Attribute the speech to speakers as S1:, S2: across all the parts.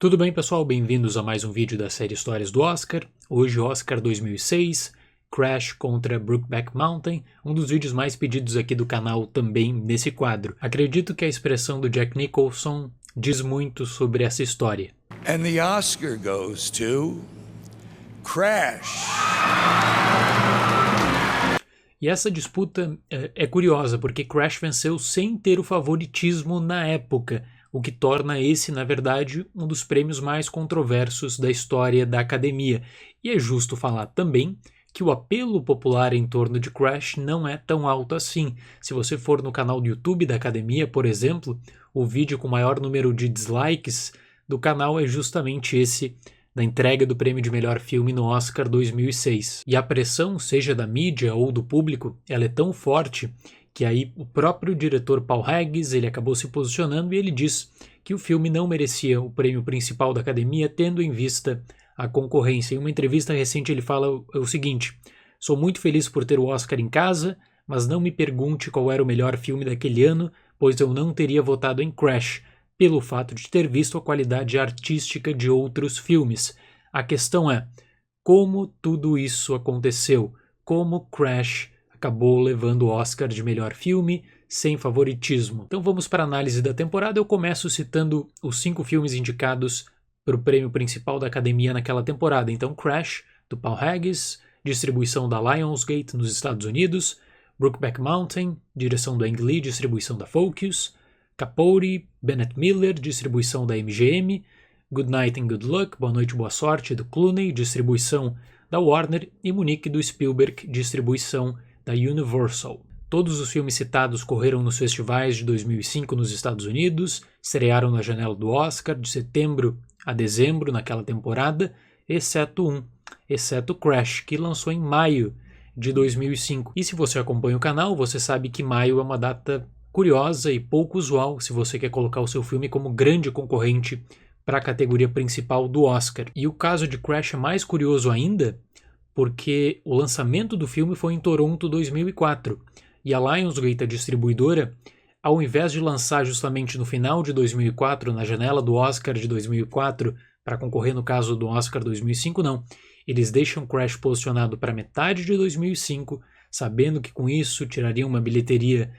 S1: Tudo bem, pessoal? Bem-vindos a mais um vídeo da série Histórias do Oscar. Hoje, Oscar 2006, Crash contra Brokeback Mountain, um dos vídeos mais pedidos aqui do canal também nesse quadro. Acredito que a expressão do Jack Nicholson diz muito sobre essa história.
S2: And the Oscar goes to Crash.
S1: E essa disputa é curiosa, porque Crash venceu sem ter o favoritismo na época, o que torna esse, na verdade, um dos prêmios mais controversos da história da academia. E é justo falar também que o apelo popular em torno de Crash não é tão alto assim. Se você for no canal do YouTube da academia, por exemplo, o vídeo com maior número de dislikes do canal é justamente esse, da entrega do prêmio de melhor filme no Oscar 2006. E a pressão, seja da mídia ou do público, ela é tão forte que aí o próprio diretor Paul Haggis, ele acabou se posicionando e ele diz que o filme não merecia o prêmio principal da academia, tendo em vista a concorrência. Em uma entrevista recente ele fala o seguinte: "Sou muito feliz por ter o Oscar em casa, mas não me pergunte qual era o melhor filme daquele ano, pois eu não teria votado em Crash, pelo fato de ter visto a qualidade artística de outros filmes. A questão é, como tudo isso aconteceu? Como Crash acabou levando o Oscar de melhor filme, sem favoritismo?" Então vamos para a análise da temporada. Eu começo citando os 5 filmes indicados para o prêmio principal da academia naquela temporada. Então Crash, do Paul Haggis, distribuição da Lionsgate nos Estados Unidos; Brokeback Mountain, direção do Ang Lee, distribuição da Focus; Capote, Bennett Miller, distribuição da MGM; Good Night and Good Luck, Boa Noite, Boa Sorte, do Clooney, distribuição da Warner; e Munique, do Spielberg, distribuição da Universal. Todos os filmes citados correram nos festivais de 2005 nos Estados Unidos, estrearam na janela do Oscar de setembro a dezembro naquela temporada, exceto Crash, que lançou em maio de 2005. E se você acompanha o canal, você sabe que maio é uma data curiosa e pouco usual se você quer colocar o seu filme como grande concorrente para a categoria principal do Oscar. E o caso de Crash é mais curioso ainda, porque o lançamento do filme foi em Toronto 2004, e a Lionsgate, a distribuidora, ao invés de lançar justamente no final de 2004, na janela do Oscar de 2004, para concorrer no caso do Oscar 2005, não. Eles deixam Crash posicionado para metade de 2005, sabendo que com isso tirariam uma bilheteria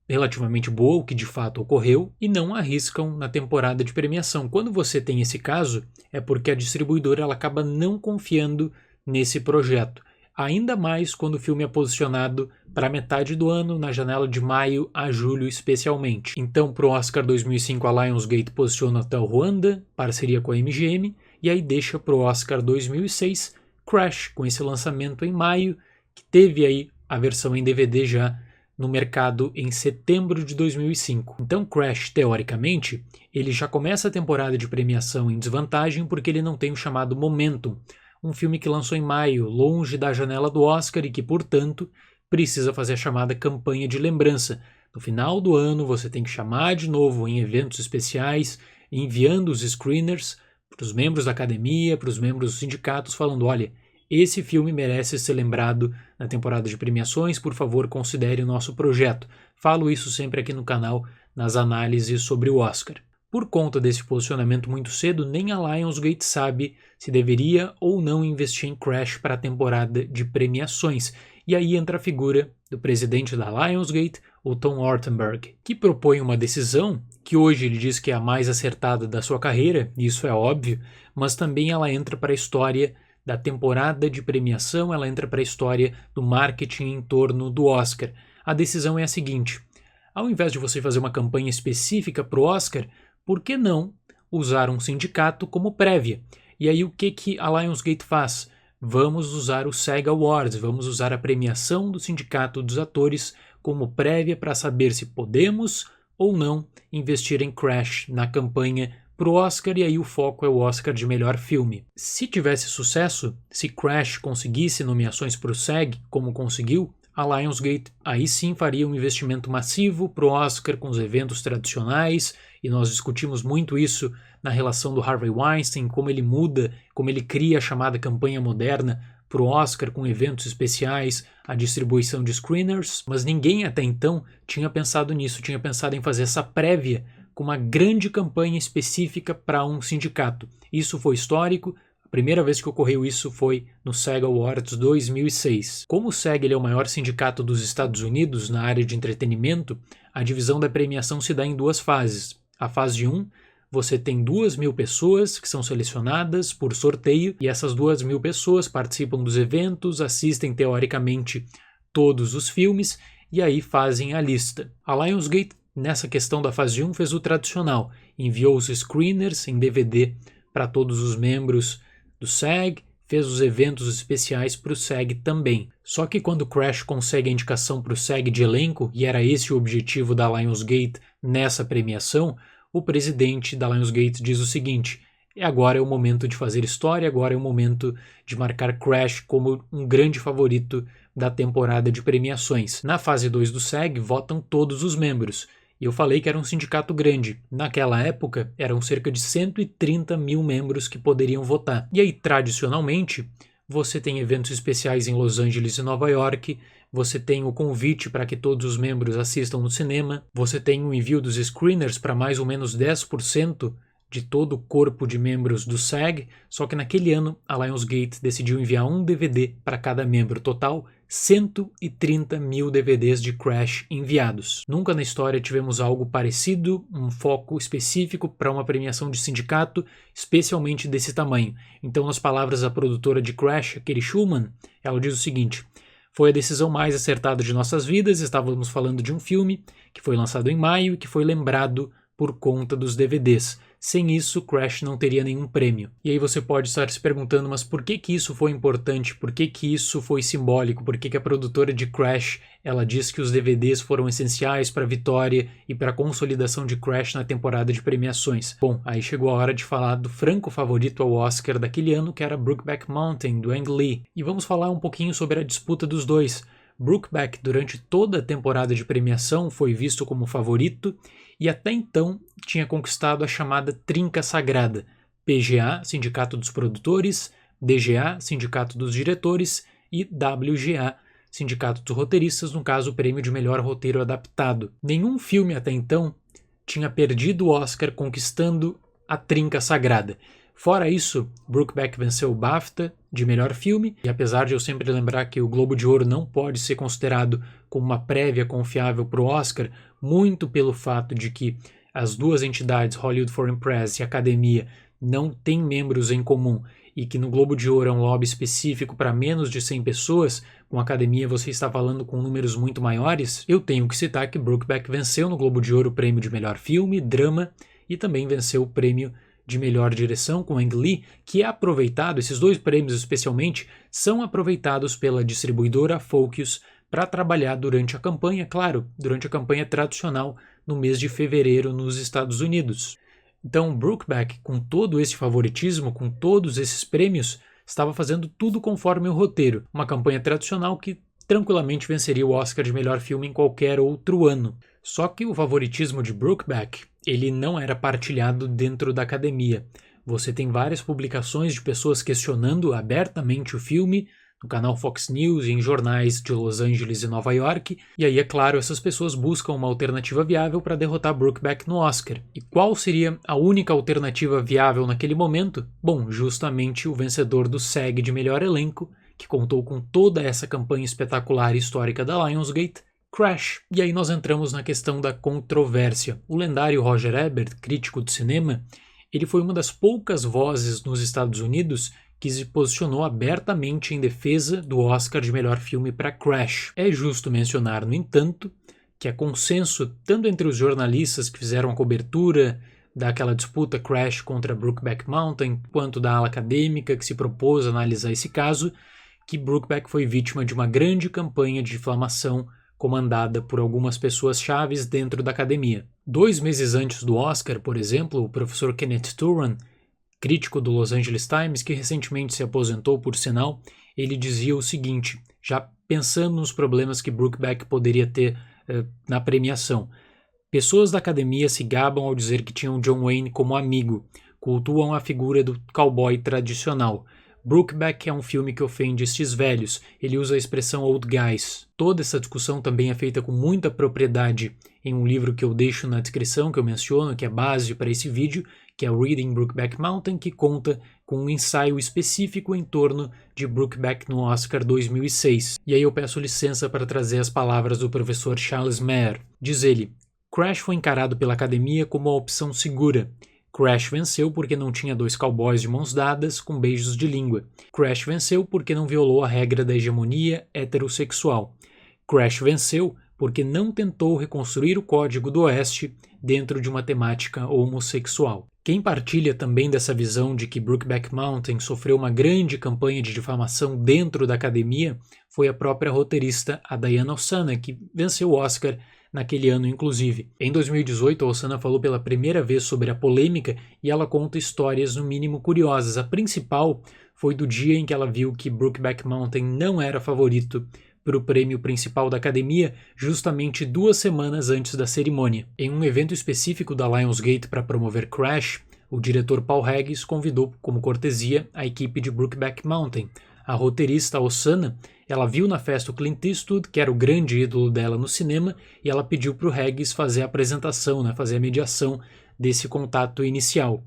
S1: relativamente boa, o que de fato ocorreu, e não arriscam na temporada de premiação. Quando você tem esse caso, é porque a distribuidora ela acaba não confiando nesse projeto, ainda mais quando o filme é posicionado para metade do ano, na janela de maio a julho especialmente. Então, para o Oscar 2005, a Lionsgate posiciona Hotel Ruanda, parceria com a MGM, e aí deixa para o Oscar 2006 Crash, com esse lançamento em maio, que teve aí a versão em DVD já no mercado em setembro de 2005. Então Crash, teoricamente, ele já começa a temporada de premiação em desvantagem porque ele não tem o chamado momentum, um filme que lançou em maio, longe da janela do Oscar e que, portanto, precisa fazer a chamada campanha de lembrança. No final do ano, você tem que chamar de novo em eventos especiais, enviando os screeners para os membros da academia, para os membros dos sindicatos, falando: olha, esse filme merece ser lembrado na temporada de premiações, por favor, considere o nosso projeto. Falo isso sempre aqui no canal, nas análises sobre o Oscar. Por conta desse posicionamento muito cedo, nem a Lionsgate sabe se deveria ou não investir em Crash para a temporada de premiações. E aí entra a figura do presidente da Lionsgate, o Tom Ortenberg, que propõe uma decisão que hoje ele diz que é a mais acertada da sua carreira, e isso é óbvio, mas também ela entra para a história da temporada de premiação, ela entra para a história do marketing em torno do Oscar. A decisão é a seguinte: ao invés de você fazer uma campanha específica para o Oscar, por que não usar um sindicato como prévia? E aí o que a Lionsgate faz? Vamos usar o SAG Awards, vamos usar a premiação do Sindicato dos Atores como prévia para saber se podemos ou não investir em Crash na campanha para o Oscar, e aí o foco é o Oscar de melhor filme. Se tivesse sucesso, se Crash conseguisse nomeações para o SAG, como conseguiu, a Lionsgate aí sim faria um investimento massivo para o Oscar com os eventos tradicionais, e nós discutimos muito isso na relação do Harvey Weinstein, como ele muda, como ele cria a chamada campanha moderna para o Oscar com eventos especiais, a distribuição de screeners, mas ninguém até então tinha pensado nisso, tinha pensado em fazer essa prévia com uma grande campanha específica para um sindicato. Isso foi histórico. A primeira vez que ocorreu isso foi no SAG Awards 2006. Como o SAG ele é o maior sindicato dos Estados Unidos na área de entretenimento, a divisão da premiação se dá em duas fases. A fase 1, você tem 2.000 pessoas que são selecionadas por sorteio e essas 2.000 pessoas participam dos eventos, assistem teoricamente todos os filmes e aí fazem a lista. A Lionsgate, nessa questão da fase 1, fez o tradicional, enviou os screeners em DVD para todos os membros do SAG, fez os eventos especiais para o SAG também. Só que quando Crash consegue a indicação para o SAG de elenco, e era esse o objetivo da Lionsgate nessa premiação, o presidente da Lionsgate diz o seguinte: agora é o momento de fazer história, agora é o momento de marcar Crash como um grande favorito da temporada de premiações. Na fase 2 do SAG, votam todos os membros. E eu falei que era um sindicato grande. Naquela época, eram cerca de 130 mil membros que poderiam votar. E aí, tradicionalmente, você tem eventos especiais em Los Angeles e Nova York, você tem o convite para que todos os membros assistam no cinema, você tem o envio dos screeners para mais ou menos 10% de todo o corpo de membros do SAG, só que naquele ano a Lionsgate decidiu enviar um DVD para cada membro, total 130 mil DVDs de Crash enviados. Nunca na história tivemos algo parecido, um foco específico para uma premiação de sindicato, especialmente desse tamanho. Então, nas palavras da produtora de Crash, Katie Schulman, ela diz o seguinte: foi a decisão mais acertada de nossas vidas, estávamos falando de um filme que foi lançado em maio e que foi lembrado por conta dos DVDs. Sem isso, Crash não teria nenhum prêmio. E aí você pode estar se perguntando, mas por que isso foi importante? Por que isso foi simbólico? Por que a produtora de Crash ela diz que os DVDs foram essenciais para a vitória e para a consolidação de Crash na temporada de premiações? Bom, aí chegou a hora de falar do franco favorito ao Oscar daquele ano, que era Brokeback Mountain, do Ang Lee. E vamos falar um pouquinho sobre a disputa dos dois. Brokeback, durante toda a temporada de premiação, foi visto como favorito e até então tinha conquistado a chamada Trinca Sagrada: PGA, Sindicato dos Produtores, DGA, Sindicato dos Diretores, e WGA, Sindicato dos Roteiristas, no caso o prêmio de melhor roteiro adaptado. Nenhum filme até então tinha perdido o Oscar conquistando a Trinca Sagrada. Fora isso, Brokeback venceu o BAFTA de melhor filme, e apesar de eu sempre lembrar que o Globo de Ouro não pode ser considerado como uma prévia confiável para o Oscar, muito pelo fato de que as duas entidades, Hollywood Foreign Press e Academia, não têm membros em comum, e que no Globo de Ouro é um lobby específico para menos de 100 pessoas, com a Academia você está falando com números muito maiores, eu tenho que citar que Brokeback venceu no Globo de Ouro o prêmio de melhor filme, drama, e também venceu o prêmio de melhor direção com Ang Lee, que é aproveitado, esses dois prêmios especialmente, são aproveitados pela distribuidora Focus para trabalhar durante a campanha, claro, durante a campanha tradicional no mês de fevereiro nos Estados Unidos. Então, Brokeback, com todo esse favoritismo, com todos esses prêmios, estava fazendo tudo conforme o roteiro, uma campanha tradicional que tranquilamente venceria o Oscar de melhor filme em qualquer outro ano. Só que o favoritismo de Brokeback, ele não era partilhado dentro da academia. Você tem várias publicações de pessoas questionando abertamente o filme, no canal Fox News e em jornais de Los Angeles e Nova York, e aí, é claro, essas pessoas buscam uma alternativa viável para derrotar Brokeback no Oscar. E qual seria a única alternativa viável naquele momento? Bom, justamente o vencedor do SAG de melhor elenco, que contou com toda essa campanha espetacular e histórica da Lionsgate, Crash. E aí nós entramos na questão da controvérsia. O lendário Roger Ebert, crítico de cinema, ele foi uma das poucas vozes nos Estados Unidos que se posicionou abertamente em defesa do Oscar de melhor filme para Crash. É justo mencionar, no entanto, que é consenso tanto entre os jornalistas que fizeram a cobertura daquela disputa Crash contra Brokeback Mountain, quanto da ala acadêmica que se propôs a analisar esse caso, que Brokeback foi vítima de uma grande campanha de difamação comandada por algumas pessoas chaves dentro da academia. 2 meses antes do Oscar, por exemplo, o professor Kenneth Turan, crítico do Los Angeles Times, que recentemente se aposentou por sinal, ele dizia o seguinte, já pensando nos problemas que Brokeback poderia ter na premiação: pessoas da academia se gabam ao dizer que tinham John Wayne como amigo, cultuam a figura do cowboy tradicional. Brokeback é um filme que ofende estes velhos, ele usa a expressão old guys. Toda essa discussão também é feita com muita propriedade em um livro que eu deixo na descrição, que eu menciono, que é base para esse vídeo, que é o Reading Brokeback Mountain, que conta com um ensaio específico em torno de Brokeback no Oscar 2006. E aí eu peço licença para trazer as palavras do professor Charles Mayer. Diz ele: Crash foi encarado pela academia como a opção segura. Crash venceu porque não tinha dois cowboys de mãos dadas com beijos de língua. Crash venceu porque não violou a regra da hegemonia heterossexual. Crash venceu porque não tentou reconstruir o Código do Oeste dentro de uma temática homossexual. Quem partilha também dessa visão de que Brokeback Mountain sofreu uma grande campanha de difamação dentro da academia foi a própria roteirista, a Diana Ossana, que venceu o Oscar naquele ano, inclusive. Em 2018, a Ossana falou pela primeira vez sobre a polêmica e ela conta histórias no mínimo curiosas. A principal foi do dia em que ela viu que Brokeback Mountain não era favorito para o prêmio principal da academia, justamente 2 semanas antes da cerimônia. Em um evento específico da Lionsgate para promover Crash, o diretor Paul Haggis convidou como cortesia a equipe de Brokeback Mountain. A roteirista Ossana, ela viu na festa o Clint Eastwood, que era o grande ídolo dela no cinema, e ela pediu para o Haggis fazer a apresentação, fazer a mediação desse contato inicial.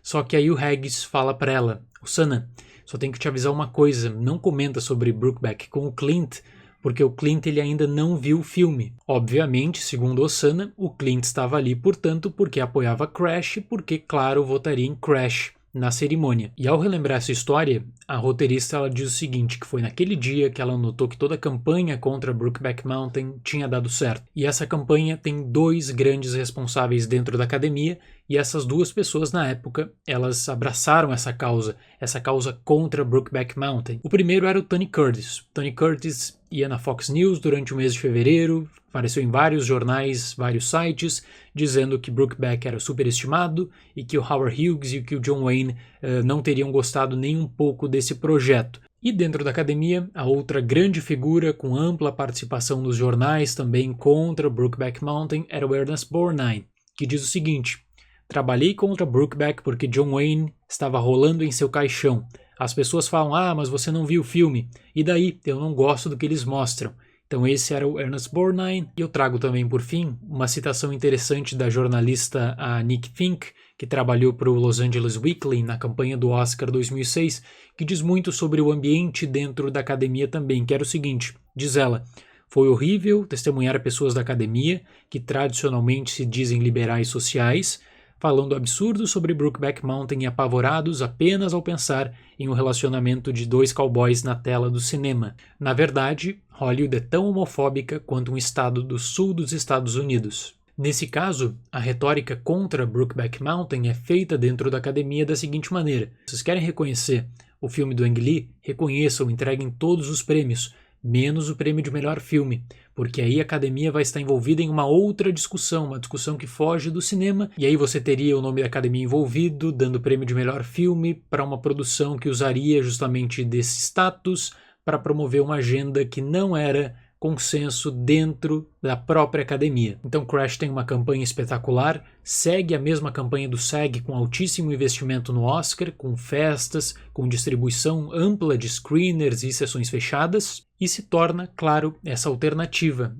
S1: Só que aí o Haggis fala para ela: Ossana, só tenho que te avisar uma coisa, não comenta sobre Brokeback com o Clint, porque o Clint ele ainda não viu o filme. Obviamente, segundo Ossana, o Clint estava ali, portanto, porque apoiava Crash e porque, claro, votaria em Crash na cerimônia. E ao relembrar essa história, a roteirista ela diz o seguinte, que foi naquele dia que ela notou que toda a campanha contra Brokeback Mountain tinha dado certo. E essa campanha tem 2 grandes responsáveis dentro da academia, e essas 2 pessoas na época, elas abraçaram essa causa contra Brokeback Mountain. O primeiro era o Tony Curtis. Tony Curtis ia na Fox News durante o mês de fevereiro, apareceu em vários jornais, vários sites, dizendo que Brokeback era superestimado e que o Howard Hughes e que o John Wayne não teriam gostado nem um pouco desse projeto. E dentro da academia, a outra grande figura com ampla participação nos jornais também contra Brokeback Mountain era o Ernest Borgnine, que diz o seguinte: trabalhei contra Brokeback porque John Wayne estava rolando em seu caixão. As pessoas falam, mas você não viu o filme. E daí, eu não gosto do que eles mostram. Então esse era o Ernest Borgnine. E eu trago também, por fim, uma citação interessante da jornalista a Nick Fink, que trabalhou para o Los Angeles Weekly na campanha do Oscar 2006, que diz muito sobre o ambiente dentro da academia também, que era o seguinte, diz ela: foi horrível testemunhar pessoas da academia, que tradicionalmente se dizem liberais sociais, falando absurdos sobre Brokeback Mountain e apavorados apenas ao pensar em um relacionamento de 2 cowboys na tela do cinema. Na verdade, Hollywood é tão homofóbica quanto um estado do sul dos Estados Unidos. Nesse caso, a retórica contra Brokeback Mountain é feita dentro da academia da seguinte maneira: vocês querem reconhecer o filme do Ang Lee? Reconheçam, entreguem todos os prêmios, menos o prêmio de melhor filme, porque aí a academia vai estar envolvida em uma outra discussão, uma discussão que foge do cinema, e aí você teria o nome da academia envolvido, dando o prêmio de melhor filme para uma produção que usaria justamente desse status para promover uma agenda que não era consenso dentro da própria academia. Então Crash tem uma campanha espetacular, segue a mesma campanha do SAG com altíssimo investimento no Oscar, com festas, com distribuição ampla de screeners e sessões fechadas, e se torna, claro, essa alternativa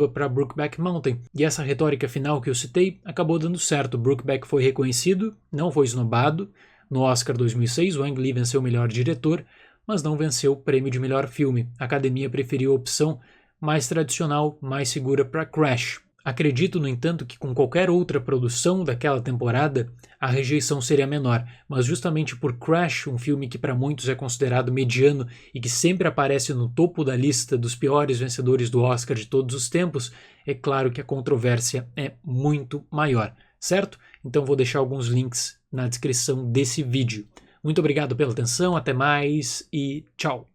S1: para Brokeback Mountain. E essa retórica final que eu citei acabou dando certo. Brokeback foi reconhecido, não foi esnobado. No Oscar 2006, o Ang Lee venceu o melhor diretor, mas não venceu o prêmio de melhor filme. A academia preferiu a opção mais tradicional, mais segura para Crash. Acredito, no entanto, que com qualquer outra produção daquela temporada, a rejeição seria menor, mas justamente por Crash, um filme que para muitos é considerado mediano e que sempre aparece no topo da lista dos piores vencedores do Oscar de todos os tempos, é claro que a controvérsia é muito maior, certo? Então vou deixar alguns links na descrição desse vídeo. Muito obrigado pela atenção, até mais e tchau!